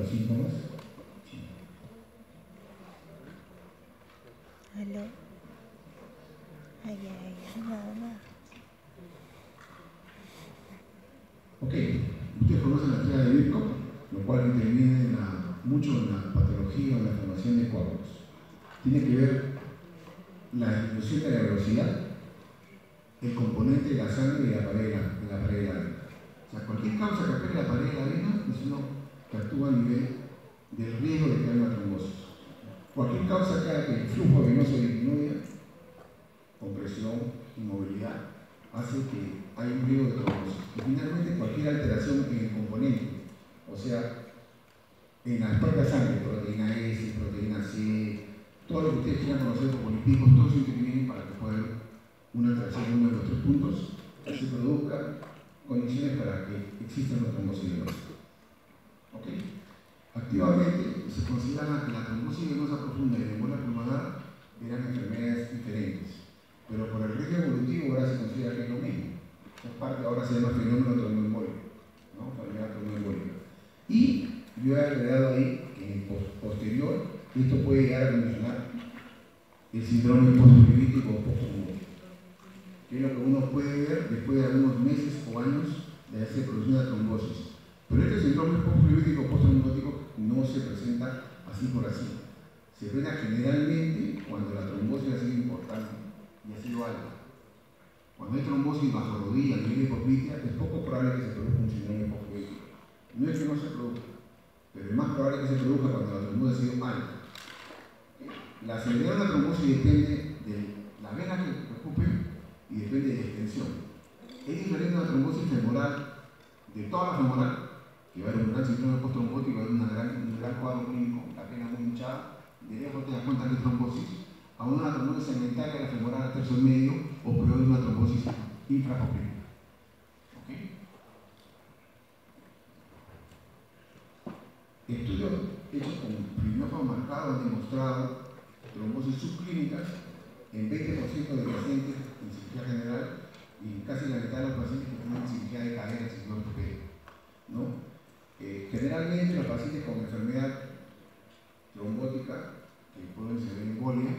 los síntomas. Aló. Ay, nada. Ok, ustedes conocen la teoría de Birkhoff, lo cual interviene mucho en la patología o en la formación de coágulos. Tiene que ver la disminución de la velocidad, el componente de la sangre y la pared de la vena. O sea, cualquier causa que afecte la pared de la vena es uno que actúa a nivel del riesgo de que haya una trombosis. Cualquier causa que haga que el flujo venoso disminuya, compresión, inmovilidad, hace que haya un riesgo de trombosis. Y finalmente, cualquier alteración en el componente, o sea, en la propia sangre, proteína S, proteína C, todo lo que ustedes quieran conocer como lipídicos, todos intervienen para que pueda haber una alteración de uno de los 3 puntos y se produzcan condiciones para que exista una trombosis venosa. ¿Ok? Activamente se considera que la trombosis venosa profunda y la embolia pulmonar eran enfermedades diferentes, pero por el ritmo evolutivo ahora se considera que es lo mismo. Es parte, ahora se llama fenómeno tromboembólico, ¿no? Enfermedad tromboembólica. Y yo he agregado ahí que en el posterior esto puede llegar a condicionar el síndrome postrombolítico o postrombolítico, que es lo que uno puede ver después de algunos meses o años de haberse producido una trombosis. Pero este síndrome postrombolítico o postrombolítico no se presenta así por así. Se presenta generalmente cuando la trombosis ha sido importante y ha sido alta. Cuando hay trombosis bajo rodilla, a nivel de hipopitia, es poco probable que se produzca un síndrome postrombolítico. No es que no se produzca, pero es más probable que se produzca cuando la trombosis ha sido alta. La severidad de la trombosis depende de la vena que ocupe y depende de la extensión. Es diferente a una trombosis femoral, de toda la femoral, que va a haber un gran síndrome postrombotic, va a haber un gran cuadro clínico, la vena muy hinchada, de lejos te das cuenta que es trombosis, a una trombosis segmentaria de la femoral al tercio medio, o peor una trombosis infrapoplítica. ¿Okay? Estudios hechos con fibrinófano marcado han demostrado trombosis subclínicas en 20% de pacientes en cirugía general y casi la mitad de los pacientes que tienen cirugía de cadera, cirugía ortopédica, ¿no? Generalmente los pacientes con enfermedad trombótica, que pueden ser embolia,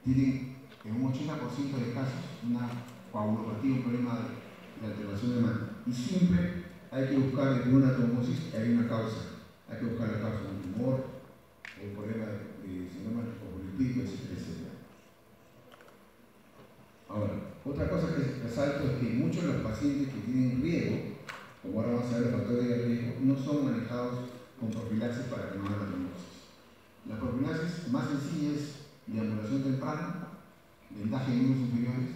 tienen en un 80% de casos una coagulopatía, un problema de alteración de mano. Y siempre hay que buscar después de una trombosis que hay una causa. Hay que buscar la causa de un tumor, el problema de síndrome postrombolítico, etc. Ahora, otra cosa que resalto es que muchos de los pacientes que tienen riesgo, como ahora vamos a ver los factores de riesgo, no son manejados con profilaxis para que no haya trombosis. La profilaxis más sencilla es deambulación temprana, vendaje en miembros inferiores,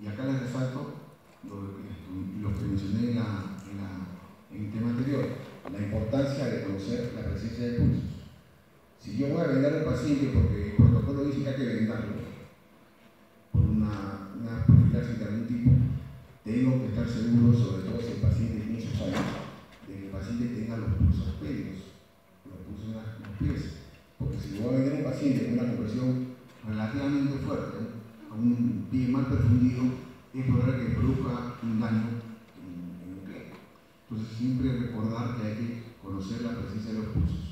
y acá les resalto lo que mencioné en el tema anterior, la importancia de conocer la presencia de pulsos. Si yo voy a vendar al paciente porque el protocolo dice que hay que vendarlo por una profilaxis de algún tipo, tengo que estar seguro, sobre todo si el paciente tiene sus años, de que el paciente tenga los pulsos pélvicos, los pulsos en los pies. Porque si voy a vender a un paciente con una compresión relativamente fuerte, a un pie mal perfundido, es probable que produzca un daño en el pie. Entonces siempre recordar que hay que conocer la presencia de los pulsos.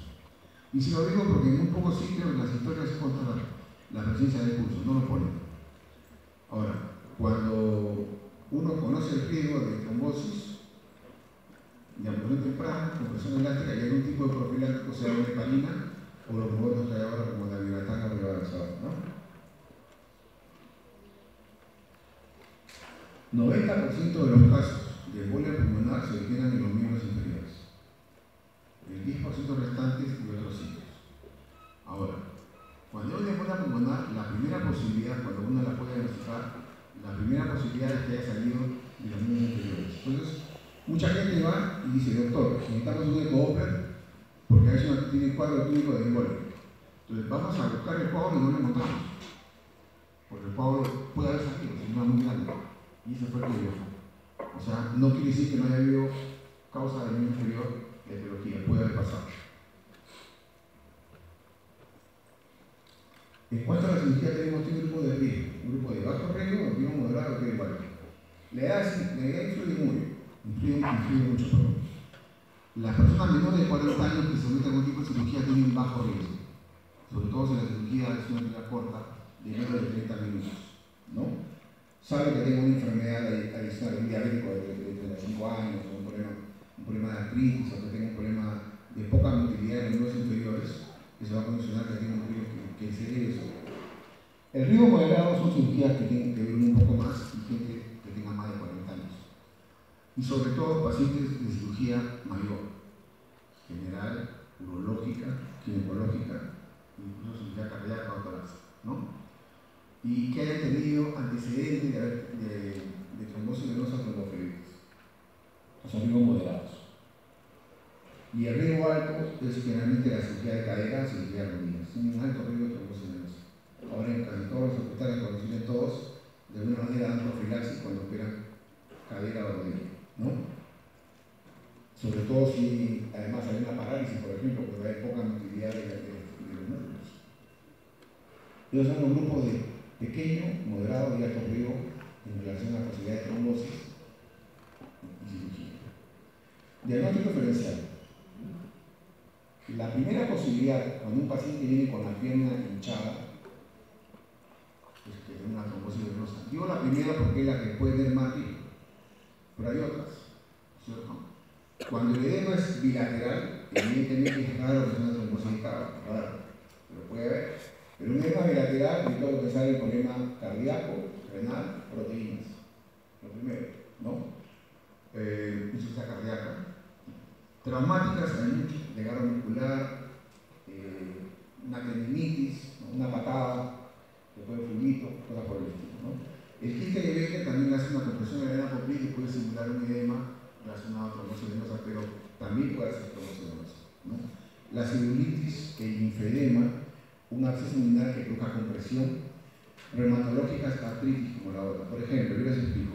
Y si lo digo porque en un poco sitios las historias contra la presencia de pulsos, no lo ponen. Ahora, cuando uno conoce el riesgo de trombosis, de amputación temprana, compresión elástica, y algún tipo de profiláctico, sea una heparina, o los modernos que hay ahora como la viratana o la avanzada, ¿no? 90% de los casos de embolia pulmonar se originan en los miembros inferiores. El 10% restante es de otros sitios. Ahora, cuando hay una embolia pulmonar, la primera posibilidad, cuando uno la puede diagnosticar, la primera posibilidad es que haya salido de los miembros inferiores. Entonces, mucha gente va y dice, doctor, necesitamos un eco-Doppler porque a veces tiene cuadro clínico de embolia. Entonces, vamos a buscar el coágulo y no lo encontramos. Porque el coágulo puede haber salido, si no es muy grande. Y ese fue el que dio. O sea, no quiere decir que no haya habido causa del miembro inferior de etiología, puede haber pasado. En cuanto a la cirugía, tenemos este grupo de riesgo, un grupo de bajo riesgo, un grupo moderado, que igual. La edad influye mucho. Las personas menores de 40 años que se someten a algún tipo que es una cirugía corta, de menos de 30 minutos, ¿no? Sabe que tengo una enfermedad adicional, un diabético de 35 años, un problema de artritis, o que tengo un problema de poca motilidad en los miembros inferiores, que se va a condicionar que tengo un riesgo que se debe eso. El riesgo moderado son cirugías que tienen que ver un poco más y gente que tenga más de 40 años. Y sobre todo pacientes de cirugía mayor, general, urológica, ginecológica, incluso cirugía cardíaca o torácica, ¿no? Y que hayan tenido antecedentes de trombosis venosa tromboflebitis. Son riesgos moderados. Y el riesgo alto es generalmente la cirugía de cadera o cirugía de rodillas. Es un alto riesgo de trombosis venosa. Ahora en casi todos los hospitales, por decirle todos, de alguna manera dan profilaxis cuando operan cadera o rodilla, ¿no? Sobre todo si además hay una parálisis, por ejemplo, porque hay poca motilidad de los músculos. Ellos son un grupo de pequeño, moderado y alto riesgo en relación a la posibilidad de trombosis y cirugía. Diagnóstico diferencial. La primera posibilidad, cuando un paciente viene con la pierna hinchada, es que es una trombosis venosa. Digo la primera porque es la que puede tener más riesgo, pero hay otras, ¿cierto? Cuando el edema es bilateral, evidentemente es raro que sea una trombosis raro, pero puede haber. Pero un edema bilateral, y todo lo que sale el problema cardíaco, renal, proteínas. Lo primero, ¿no? Insuficiencia cardíaca. Traumáticas, hay muchas, desgarro muscular, una tendinitis, ¿no? Una patada, después de fulmito, cosas por el estilo, ¿no? El quiste de Becker también hace una compresión de la vena popliteo y puede simular un edema relacionado a trombosis venosa, pero también puede ser trombosis venosa, ¿no? La celulitis, el linfedema, un absceso lunar que provoca compresión, reumatológicas, artritis como la otra. Por ejemplo, yo les explico.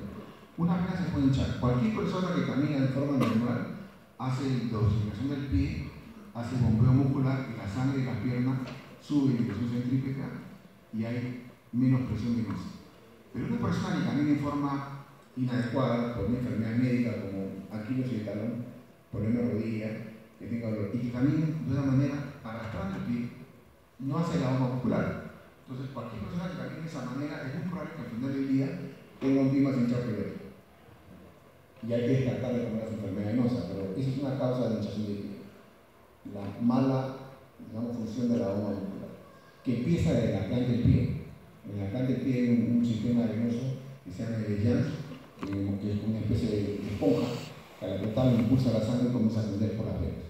Una vena se puede hinchar. Cualquier persona que camina de forma normal hace dosificación del pie, hace bombeo muscular y la sangre de las piernas sube en presión centrípeta y hay menos presión venosa. Pero una persona que camina en forma inadecuada por una enfermedad médica como aquilos y el talón, problema de rodilla, que tenga dolor y que camine de una manera arrastrando el pie, no hace la bomba muscular. Entonces, cualquier persona que camine de esa manera es muy probable que al final del día tenga un pie más hinchado que el otro. Y hay que descartar de comer las enfermedades venosas, pero esa es una causa de hinchazón de pie. La mala, digamos, función de la bomba muscular, que empieza desde la planta del pie. En la planta del pie hay un sistema venoso que se llama el Jans, que es una especie de esponja que al apretar impulsa la sangre y comienza a ascender por las venas.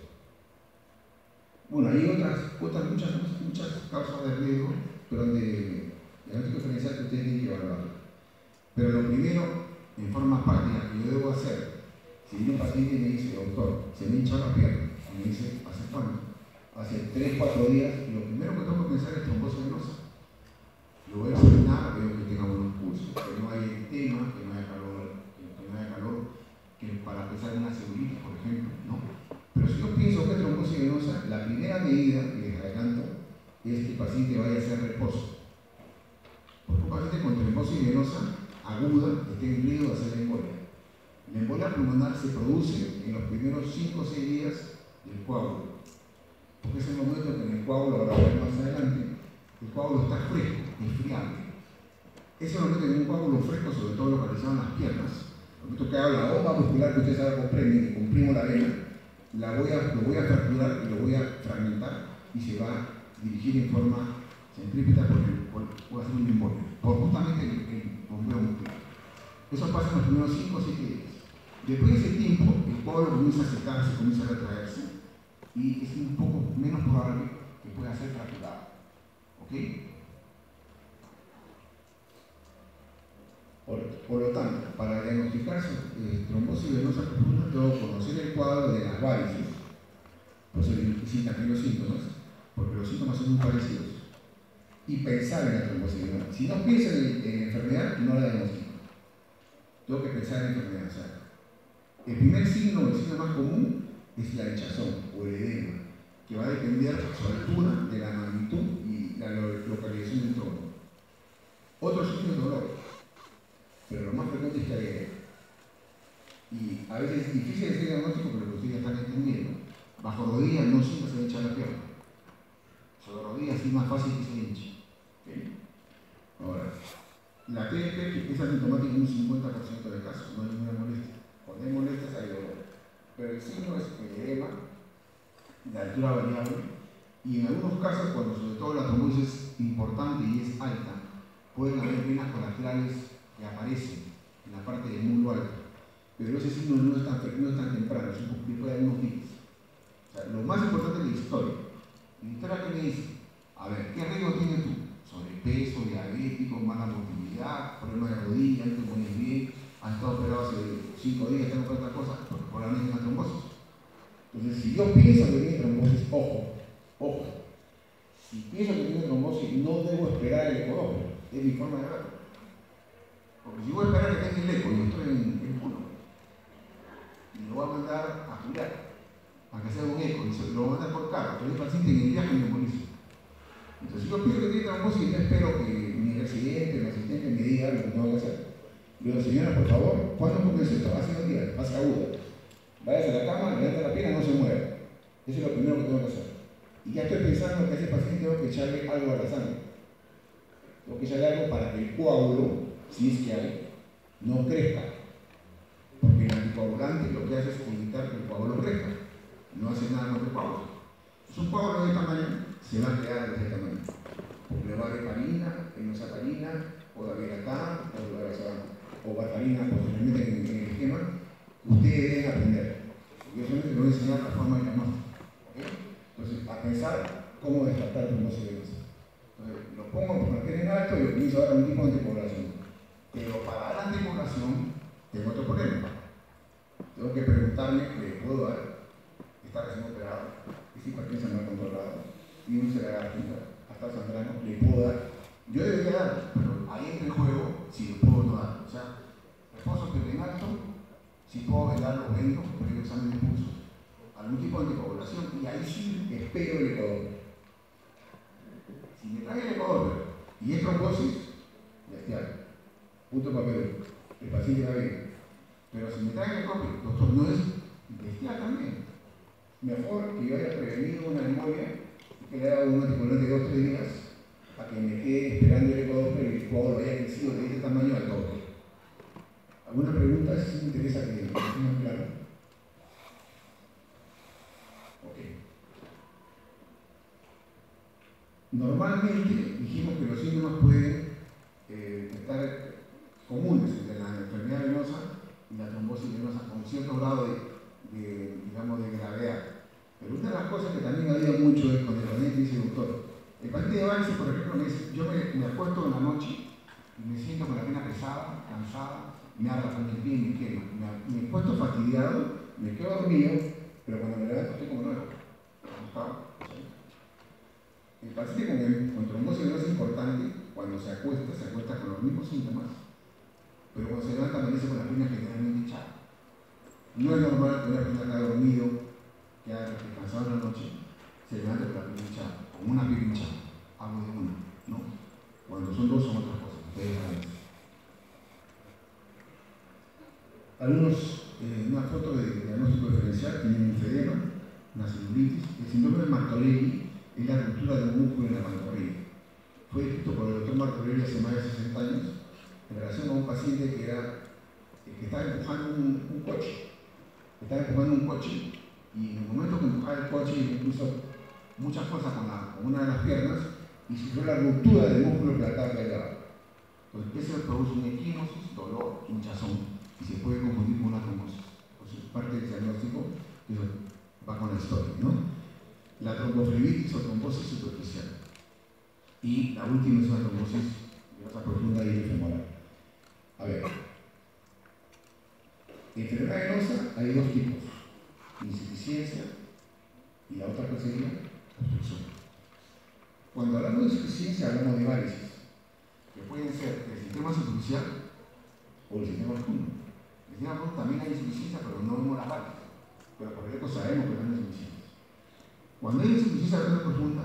Bueno, hay muchas causas de riesgo, pero de diagnóstico diferencial que ustedes tienen que evaluar. Pero lo primero, en forma práctica, que yo debo hacer, si viene un paciente y me dice, doctor, se me hincha la pierna, y me dice, ¿hace cuánto? Hace 3-4 días, y lo primero que tengo que pensar es trombosis venosa. Lo voy a examinar, veo que tenga buenos pulsos, que no hay edema, que no haya calor, que para empezar una celulitis, por ejemplo, ¿no? Pero si yo pienso que es trombosis venosa, la primera medida que les adelanto es que el paciente vaya a hacer reposo. Porque un paciente con trombosis venosa aguda está en riesgo de hacer embolia. La embolia pulmonar se produce en los primeros 5 o 6 días del coágulo. Porque es el momento en que el coágulo, ahora veremos más adelante, el coágulo está fresco, enfriable. Ese momento en un coágulo fresco, sobre todo localizado en las piernas, el momento que hago la bomba muscular que ustedes ahora comprenden, que comprimo la vena, lo voy a fracturar y lo voy a fragmentar y se va a dirigir en forma centrípeta por hacer un embolio, por justamente el bombeo muscular. Eso pasa en los primeros 5 o 7 días. Después de ese tiempo, el coágulo comienza a secarse, comienza a retraerse y es un poco menos probable que pueda ser fracturado. ¿Ok? Por lo tanto, para diagnosticar trombosis venosa profunda, debo conocer el cuadro de las varices, por eso dicen también los síntomas, porque los síntomas son muy parecidos, y pensar en la trombosis venosa. Si no pienso en enfermedad, no la diagnostico. Tengo que pensar en enfermedad. O sea, el primer signo, el signo más común, es la hinchazón o el edema, que va a depender de su altura, de la magnitud y la localización del tronco. Otro signo es dolor, pero lo más frecuente es que hay edema. Y a veces es difícil de ser diagnóstico, pero lo que ustedes están entendiendo. Bajo rodillas no siempre se hincha la pierna. Sobre rodillas sí es más fácil que se hinche. La TEP es asintomática en un 50% de casos, no hay ninguna molestia. Cuando hay molestias hay dolor. Pero el signo es el edema, de altura variable, y en algunos casos, cuando sobre todo la trombosis es importante y es alta, pueden haber venas colaterales que aparecen en la parte del muslo alto. Pero ese signo no es tan temprano, es un poco después de algunos días. O sea, lo más importante es la historia. La historia que me dice, a ver, ¿qué riesgo tienes tú? Sobrepeso, diabético, mala movilidad, problemas de rodilla, no te pones bien, has estado operado hace 5 días, tengo que otra cosa, probablemente una trombosis. Entonces, si yo pienso que tiene trombosis, ojo, si pienso que tiene trombosis, no debo esperar el ecodoppler, es mi forma de verlo. Porque si voy a esperar que tenga el eco, yo estoy en 1, y lo voy a mandar a girar, para que sea un eco, y lo voy a mandar por carro, pero el paciente en el viaje me emboliza. Entonces, si yo pienso que tiene trombosis, yo espero que mi residente, mi asistente me diga algo que tengo que hacer. Le digo, señora, por favor, ¿cuándo comienza esto? Hace 2 días, fase aguda. Váyase a la cama, levanta la pierna, no se mueve. Eso es lo primero que tengo que hacer. Y ya estoy pensando que a ese paciente tengo que echarle algo a la sangre. Tengo que echarle algo para que el coágulo, si es que hay, no crezca. Porque el anticoagulante lo que hace es evitar que el coágulo crezca. No hace nada más que el coágulo. Si un coágulo de tamaño, se va a crear de ese tamaño. Porque le va a haber heparina, enoxaparina, o de aviratán, o varfarina, posiblemente en el esquema. Ustedes deben aprender. Yo solamente les voy a enseñar la forma de diagnóstico. ¿Okay? Entonces, a pensar cómo descartar trombosis venosa. Entonces, lo pongo por mantener en alto y lo utilizo ahora un tipo de antipoblación. Pero para la antipoblación, tengo otro problema. Tengo que preguntarme, ¿le puedo dar? Está recién operado, es hipertensa mal controlada, y un cerebral hasta sangrano, ¿le puedo dar? Yo debería dar, pero ahí entra el juego si lo puedo no dar. O sea, reposo en alto, si puedo vendar los vendos, previo examen de pulso, algún tipo de anticoagulación, y ahí sí espero el ecodoppler. Si me trae el ecodoppler y es trombosis, bestial, punto papel, el paciente va bien. Pero si me trae el ecodoppler, doctor, no es bestial también. Mejor que yo haya prevenido una embolia y que le haga un anticoagulante de 2 o 3 días a que me quede esperando el ecodoppler y el coágulo haya crecido de ese tamaño al doble. ¿Alguna pregunta? Si me interesa que tengan claro. Ok. Normalmente dijimos que los síntomas pueden estar comunes entre la enfermedad venosa y la trombosis venosa con cierto grado de gravedad. Pero una de las cosas que también ayuda mucho es cuando el paciente dice, doctor, el paciente de Banksy, por ejemplo, me dice, yo me acuesto en la noche y me siento con la pierna pesada, cansada, me arda con el pie y me quema. Me he puesto fastidiado, me quedo dormido, pero cuando me levanto estoy como nuevo. El paciente con trombosis venosa es importante, cuando se acuesta con los mismos síntomas, pero cuando se levanta amanece con la pierna generalmente hinchada. No es normal que una persona que ha dormido, que ha descansado en la noche, se levante con la pierna hinchada, con una pierna hinchada. Hablo de una, ¿no? Cuando son 2 son otras cosas. Ustedes saben. Una foto de diagnóstico diferencial, tienen un edema, una celulitis. El síndrome de Martorelli es la ruptura de un músculo en la pantorrilla. Fue descrito por el doctor Martorelli hace más de 60 años en relación a un paciente que estaba empujando un coche. Estaba empujando un coche y en el momento que empujaba el coche incluso mucha fuerza con una de las piernas y sufrió la ruptura del músculo plantar delgado. Entonces, eso produce una equimosis, dolor, hinchazón y se puede confundir con una trombosis. Entonces, parte del diagnóstico eso va con la historia, ¿no? La tromboflebitis o trombosis superficial. Y la última es una trombosis venosa profunda y femoral. A ver. Enfermedad venosa hay 2 tipos, insuficiencia y la otra cosa sería obstrucción. Cuando hablamos de insuficiencia hablamos de varices, que pueden ser del sistema superficial o del sistema profundo. El sistema profundo también hay insuficiencia, pero no vemos las varices, pero por eso sabemos que no hay insuficiencia. Cuando hay insuficiencia renal profunda,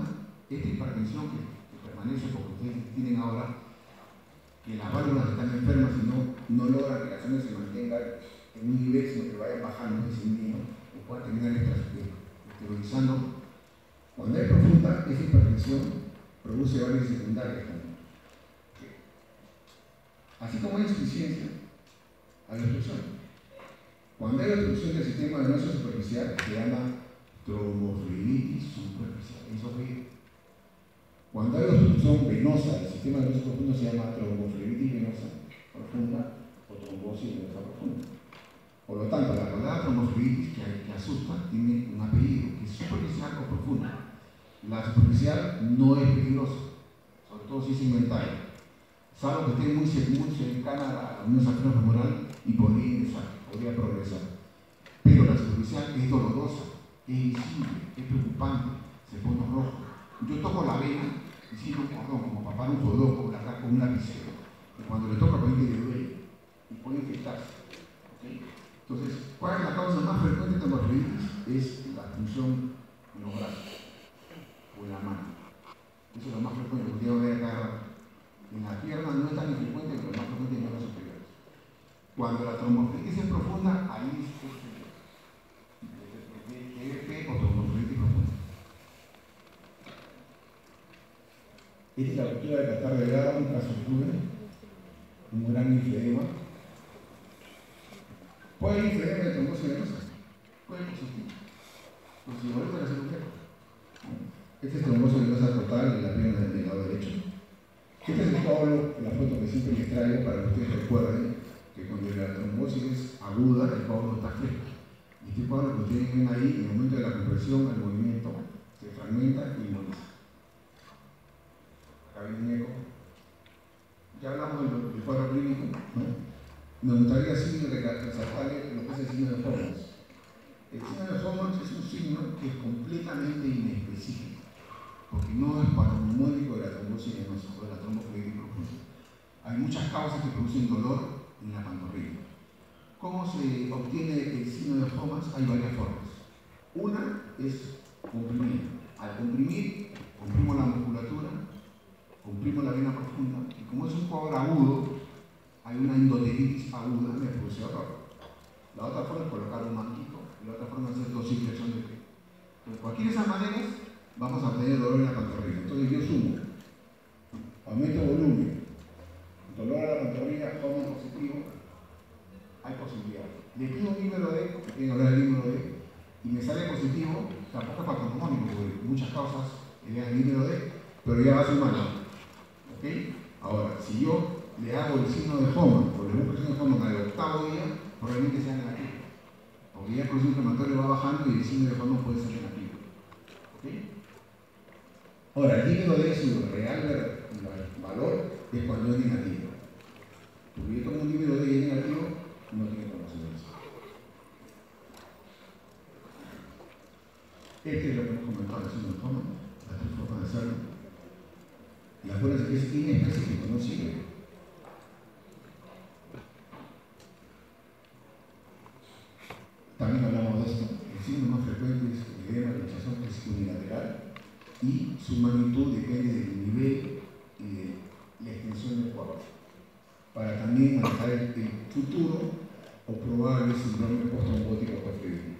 esta hipertensión que permanece porque ustedes tienen ahora, que las válvulas están enfermas y no logran que la sangre se mantenga en un nivel, sino que vayan bajando, descendiendo, y puedan terminar esterilizando. Cuando es profunda, esa hipertensión produce varices secundarias también. Así como hay insuficiencia, hay obstrucción. Cuando hay obstrucción del sistema venoso superficial, se llama tromboflebitis superficial. Eso fue. Cuando hay obstrucción venosa del sistema venoso profundo, se llama tromboflebitis venosa profunda o trombosis venosa profunda. Por lo tanto, la palabra tromboflebitis que asusta tiene un apellido, que es superficial o profunda. La superficial no es peligrosa, sobre todo si es inventaria, salvo que esté muy cercana a la unión sacrofemoral y podría progresar. Pero la superficial es dolorosa, es visible, es preocupante, se pone rojo. Yo toco la vena y siento un cordón, como papar un jodoco con un lapicero. Y cuando le toca, puede que le duele y puede infectarse. ¿Okay? Entonces, ¿cuál es la causa más frecuente de tromboflebitis? Es la punción en los brazos o en la mano. Eso es lo más frecuente, porque yo veo acá en la pierna no es tan infrecuente, pero más frecuente en los brazos superiores. Cuando la tromboflebitis es profunda, ahí es TFP o tromboflebitis profunda. Esta es la ruptura de catar de grado, un caso octubre, un gran linfedema. ¿Puede haber linfedema de trombosis venosa? Puede existir. Pues si ahorita la cirugía. Este es trombosis venosa total en la pierna del lado derecho. Este es el coágulo, la foto que siempre les traigo para que ustedes recuerden que cuando la trombosis es aguda, el coágulo está fresco. Y este coágulo que ustedes ven ahí, en el momento de la compresión, el movimiento se fragmenta y inmoviliza. Acá viene un eco. Ya hablamos del cuadro clínico, ¿no? Me gustaría así resaltarle lo que es el signo de Homans. El signo de Homans es un signo que es completamente inespecífico, porque no es patognomónico de la trombosis venosa o de la tromboflebitis profunda. Hay muchas causas que producen dolor en la pantorrilla. ¿Cómo se obtiene el signo de Homans? Hay varias formas. Una es comprimir. Al comprimir, comprimimos la musculatura, comprimimos la vena profunda, y como es un coágulo agudo, hay una endotelitis aguda, me produce dolor. La otra forma es colocar un manquito, y la otra forma es hacer dorsiflexión de pie. Entonces, cualquiera de esas maneras, vamos a obtener dolor en la pantorrilla. Entonces yo sumo, aumento el volumen, dolor a la pantorrilla, Homans positivo, hay posibilidad. Le pido un número D, porque tiene que hablar el número D, y me sale positivo, tampoco es patognomónico, porque muchas causas elevan el número D, pero ya va a ser malo. ¿Ok? Ahora, si yo le hago el signo de Homans, o le busco el signo de Homans al octavo día, probablemente sea negativo. Porque ya el proceso inflamatorio va bajando y el signo de Homans puede ser negativo. ¿Ok? Ahora, el número D, su real valor, es cuando es negativo. Porque yo tomo un número D y es negativo, no tiene conocimiento. Este es lo que hemos comentado, el signo de Homans, las tres formas de hacerlo. Y acuérdense que es inespecífico, no sirve. También hablamos de esto. El signo más frecuente es el edema de hinchazón, que es unilateral, y su magnitud depende del nivel y de la extensión del coágulo. Para también manejar el futuro o probable síndrome postrombótico posterior.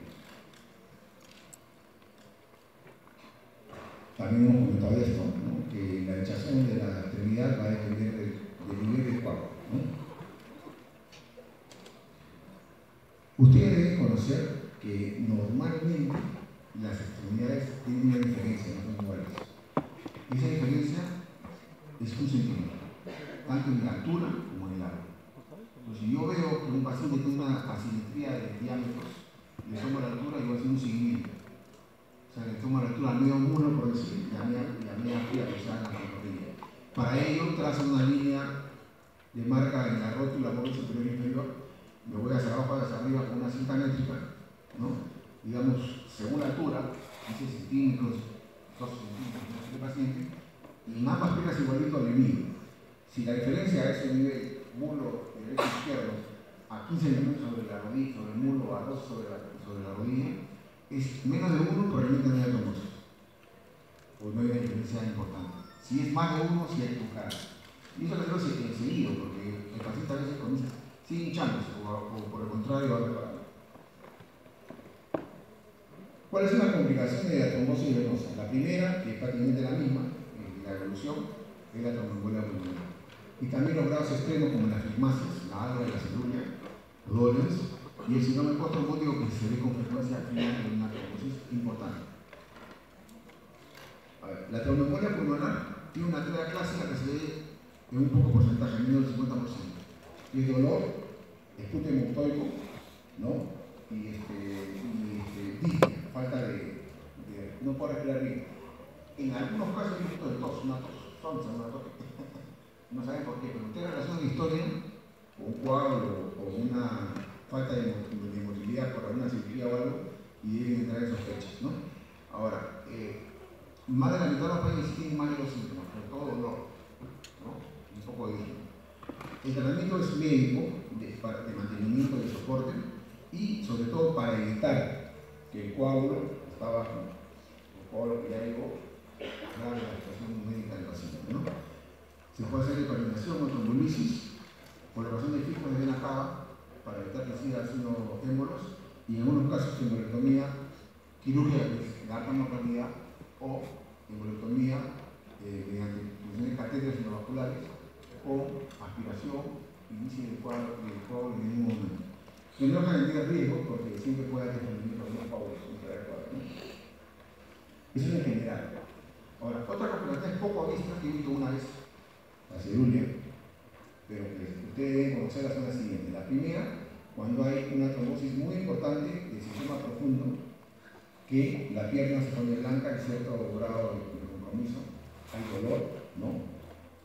También hemos comentado esto, ¿no? Que la hinchazón de la extremidad va a depender del nivel del coágulo, ¿no? Ustedes deben conocer que normalmente las extremidades tienen una diferencia, no son iguales. Esa diferencia es 1 centímetro, tanto en la altura como en el largo. Entonces, si yo veo que un paciente tiene una asimetría de diámetros, le tomo la altura y voy a hacer un seguimiento. O sea, le tomo la altura al medio muslo, por decir, y a media fría, o sea, en la pantorrilla. Para ello, trazo una línea de marca en la rótula, borde superior e inferior. Me voy hacia abajo, hacia arriba con una cinta métrica, ¿no? Digamos, según la altura, 15 centímetros, 12 centímetros, del paciente, y en ambas piernas igualito le mido. Si la diferencia es el nivel muslo derecho izquierdo a 15 centímetros sobre la rodilla, sobre el muslo, a 2 sobre la rodilla, es menos de 1, probablemente no haya trombosis. O no hay una diferencia importante. Si es más de 1, sí hay que buscar. Y eso lo creo seguido, porque el paciente a veces comienza sin hinchándose, o por el contrario, va preparando. ¿Cuáles son las complicaciones de la trombosis venosa? La primera, que es prácticamente la misma, la evolución, es la tromboembolia pulmonar. Y también los grados extremos como las flegmasis, la alga y la cerulia, los dolens, y el síndrome postraumático que se ve con frecuencia al final de una trombosis importante. A ver, la tromboembolia pulmonar tiene una teoría clásica que se ve en un poco porcentaje, menos del 50%. Y es dolor, espute hemoptoico, ¿no? Y disnea, falta de no puedo respirar bien. En algunos casos hay un poquito de tos, una tos, una tos. No saben por qué, pero usted relaciona la historia o un cuadro o una falta de movilidad por alguna cirugía o algo y deben entrar en sospechas, ¿no? Ahora, más de la mitad de los países tienen más de los síntomas, sobre todo dolor, ¿no? Un poco de disnea. El tratamiento es médico, de mantenimiento, de soporte y sobre todo para evitar que el coágulo está bajo, el coágulo que ya llegó a la situación médica del paciente, ¿no? Se puede hacer heparinación o trombolisis, colocación de fijos de vena cava para evitar que siga haciendo émbolos y en algunos casos embolectomía quirúrgica de alta mortalidad o embolectomía mediante funciones de catéteres endovasculares o aspiración, inicio del cuadro en el mismo momento. Que no es garantía de riesgo porque siempre puede haber desprendimiento de los coágulos en cada cuadro, ¿no? Eso es en general. Ahora, otra complicación poco vista que he visto una vez, la cerulia, pero que ustedes deben conocer son las siguientes. La primera, cuando hay una trombosis muy importante del sistema profundo, que la pierna se pone blanca en cierto grado de compromiso, hay dolor, ¿no?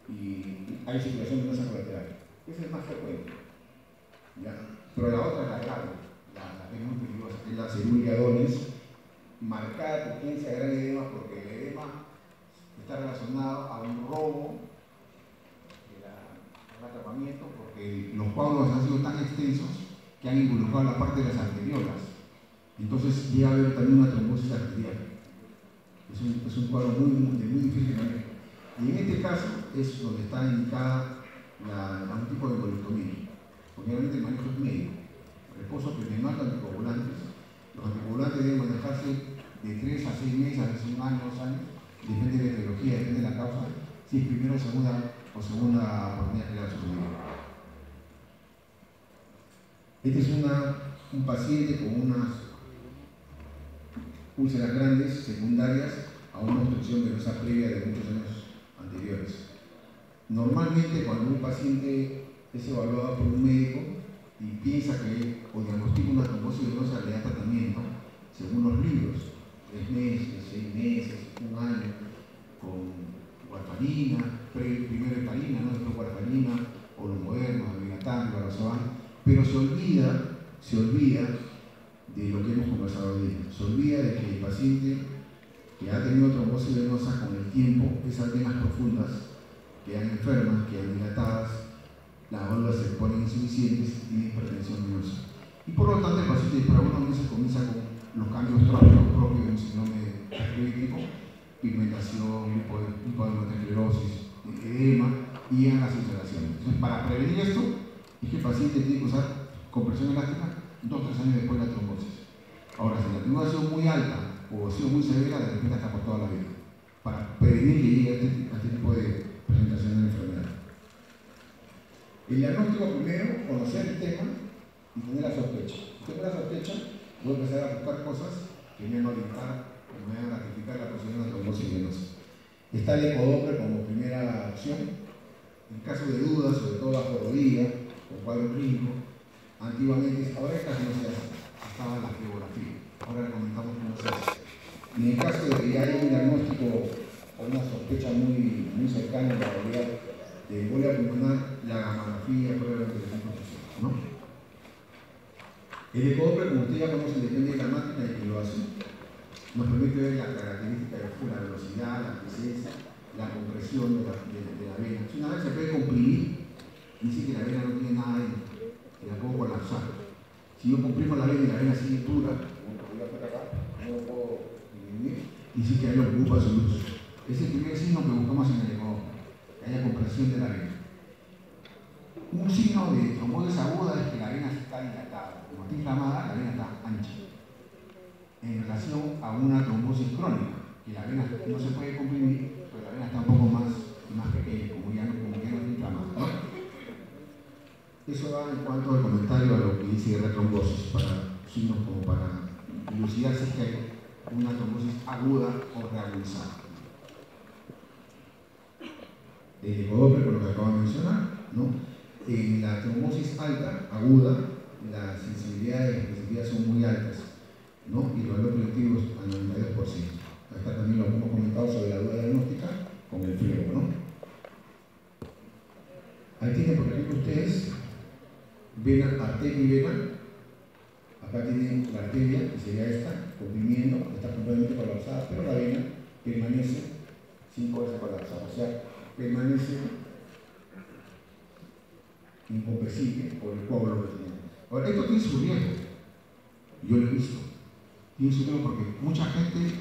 Y hay circulación venosa colateral. Esa es más frecuente, ¿ya? Pero la otra es la grave, la que es muy peligrosa, es la cerulia dolens, marcada por presencia de gran edema, porque el edema está relacionado a un robo del atrapamiento, porque los coágulos han sido tan extensos que han involucrado la parte de las arteriolas. Entonces llega a haber también una trombosis arterial. Es un cuadro de muy difícil manejo. Y en este caso es donde está indicada un tipo de embolectomía. Porque realmente el manejo es médico. Reposo pleonasmo, anticoagulantes. Los anticoagulantes deben manejarse de 3 a 6 meses, a veces un año, 2 años. Depende de la etiología, depende de la causa. Si es primera o segunda oportunidad que le ha sucedido. Este es un paciente con unas úlceras grandes, secundarias, a una obstrucción venosa previa de muchos años anteriores. Normalmente, cuando un paciente es evaluado por un médico y piensa que o diagnostica una trombosis venosa, le da tratamiento, según los libros, 3 meses, 6 meses, un año, con warfarina, primero heparina, ¿no? Después warfarina, o los modernos, amigatán, varroxaban, pero se olvida de lo que hemos conversado hoy día. Se olvida de que el paciente que ha tenido trombosis venosa con el tiempo, esas venas profundas quedan enfermas, quedan dilatadas, las válvulas se ponen insuficientes y tienen hipertensión venosa. Y por lo tanto el paciente para unos meses comienza con los cambios trópicos propios de un síndrome artrítico, pigmentación, lipodermatosclerosis, edema y llegan las ulceraciones. Entonces, para prevenir esto, es que el paciente tiene que usar compresión elástica 2 o 3 años después de la trombosis. Ahora, si la trombosis ha sido muy alta o ha sido muy severa, de repente hasta por toda la vida, para prevenir que llegue a este tipo de presentación de la enfermedad. El diagnóstico primero, conocer el tema y tener la sospecha. Usted con la sospecha puede empezar a buscar cosas que me van a orientar, que me van a ratificar la posición de la trombosis venosa. Está el ecodoppler como primera opción. En caso de dudas, sobre todo bajo rodilla o cuadro clínico, antiguamente, ahora casi no se hace, estaba la fibografía. Ahora le comentamos cómo se hace. Y en el caso de que ya haya un diagnóstico o una sospecha muy cercana a la realidad de embolia pulmonar, la gamografía, prueba de intervención, ¿no? El ecodoppler, como usted ya conoce, depende de la máquina y que lo hace. Nos permite ver la característica de la velocidad, la presencia, la compresión de la vena. Si una vez se puede comprimir, dice que la vena no tiene nada dentro, que la puedo colapsar. Si yo comprimo la vena y la vena sigue dura, como voy a hacer acá, no lo puedo disminuir, dice que ahí ocupa su luz. Es el primer signo que buscamos en el ecodoppler, que haya compresión de la vena. Un signo de trombosis aguda es que la vena está dilatada. Como está inflamada, la vena está ancha. En relación a una trombosis crónica, que la vena no se puede comprimir, pero la vena está un poco más pequeña, como ya no está inflamada, ¿no? trombosis, para signos como para dilucidar si es que hay una trombosis aguda o reagudizada. El ecodoppler, por lo que acabo de mencionar, ¿no? En la trombosis alta, aguda, la sensibilidad y la especificidad son muy altas, ¿no? Y el valor predictivo es al 92%. Acá también lo hemos comentado sobre la duda diagnóstica con el flebo, ¿no? Ahí tienen, por ejemplo, ustedes vena, arteria y vena. Acá tienen la arteria, que sería esta, comprimiendo, está completamente colapsada, pero la vena permanece 5 veces colapsada, o sea, permanece incompresible por el coágulo que tenemos. Ahora, esto tiene su riesgo, yo lo he visto, tiene su riesgo porque mucha gente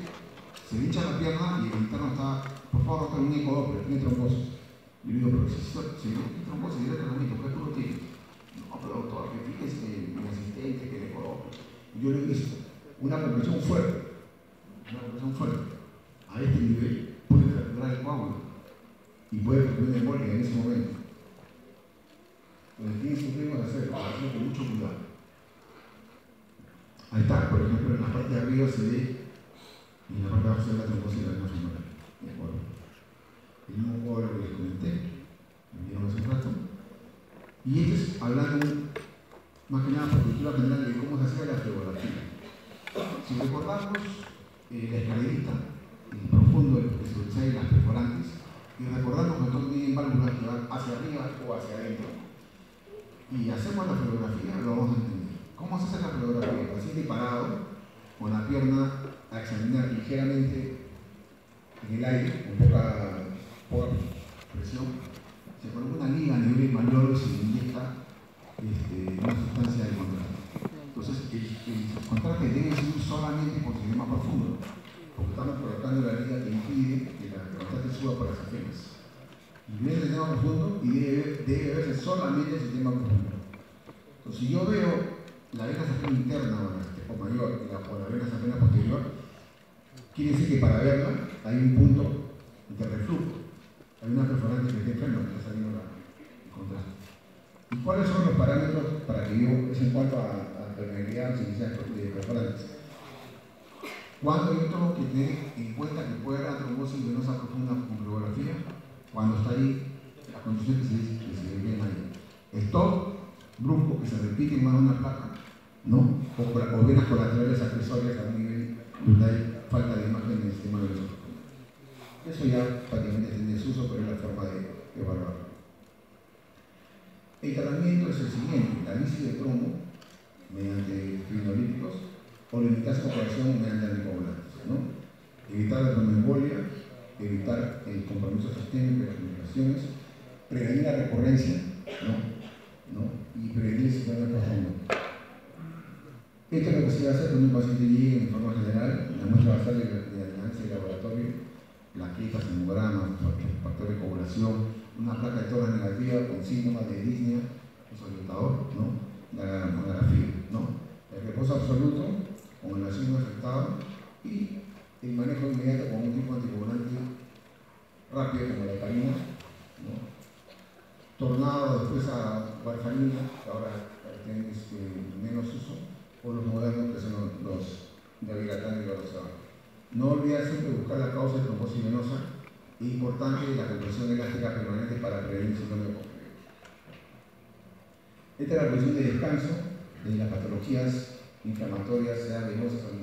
se le hincha la pierna y el interno está, por favor, está en un ecodoppler, tiene trombosis. Yo le digo, pero si no tiene trombosis, dile tratamiento, ¿qué tú lo tienes? No, pero doctor, que fíjese mi asistente, que le ecodoppler. Yo lo he visto, una compresión fuerte, a este nivel puede fracturar el coágulo y puede fracturar una embolia en ese momento. Entonces tiene sus riesgos de hacerlo con mucho cuidado. Ahí está, por ejemplo, en la parte de arriba se ve, y en la parte de abajo se ve la trombosis de la vena femoral. ¿De acuerdo? El mismo cuadro que les comenté, me vieron hace un rato. Y esto es hablando más que nada por cultura general de cómo se hacía la flebografía. Si recordamos la escalerita, el profundo, el que se utiliza y las perforantes, y recordamos que todos tienen válvulas que van hacia arriba o hacia adentro, y hacemos la flebografía, lo vamos a entender. ¿Cómo se hace la flebografía? El paciente parado, con la pierna a examinar ligeramente en el aire, con poca presión, se coloca una liga a nivel mayor y se inyecta una sustancia de contraste. Entonces, el contraste debe ser solamente por sistema profundo, porque estamos colocando la liga que impide que la contraste suba por las venas. Y viene el sistema profundo y debe verse solamente el sistema profundo. Entonces, si yo veo la vena safena interna o mayor o la vena safena posterior, quiere decir que para verla hay un punto de reflujo. Hay una perforante que está enferma que está saliendo el contraste. ¿Y cuáles son los parámetros para que yo, es en cuanto a permeabilidad de perforantes? ¿Cuándo yo tengo que tener en cuenta que puede haber trombosis venosa profunda con flebografía? Cuando está ahí la condición que se ve ahí. Stop brusco que se repite en más de una placa, ¿no? O venas colaterales accesorias a un nivel donde hay falta de imagen en el sistema venoso profundo. Eso ya prácticamente es en desuso, pero es la forma de evaluarlo. El tratamiento es el siguiente: la lisis de trombo mediante crinolíticos o limitarse la operación mediante anticoagulantes, ¿no? Evitar la tromboembolia, evitar el compromiso sistémico de las comunicaciones, prevenir la recurrencia, ¿no? Y prevenir el sistema profundo. Esto es lo que se va a hacer cuando un paciente llegue en forma general. La muestra basal de análisis de laboratorio, plaquetas, hemogramas, factor de coagulación, una placa de tórax negativa con síntomas de disnea, desorientador, ¿no? La monografía, ¿no? El reposo absoluto con el signo afectado y el manejo inmediato con un tipo de anticoagulante rápido como la heparina, ¿no? Tornado después a warfarina, que ahora tienen menos uso, o los modernos que son los dabigatran y los rosados. No olvidar siempre buscar la causa de trombosis venosa. Es importante la compresión elástica permanente para prevenir el síndrome de Pompeo. Esta es la posición de descanso de las patologías inflamatorias, sean venosas o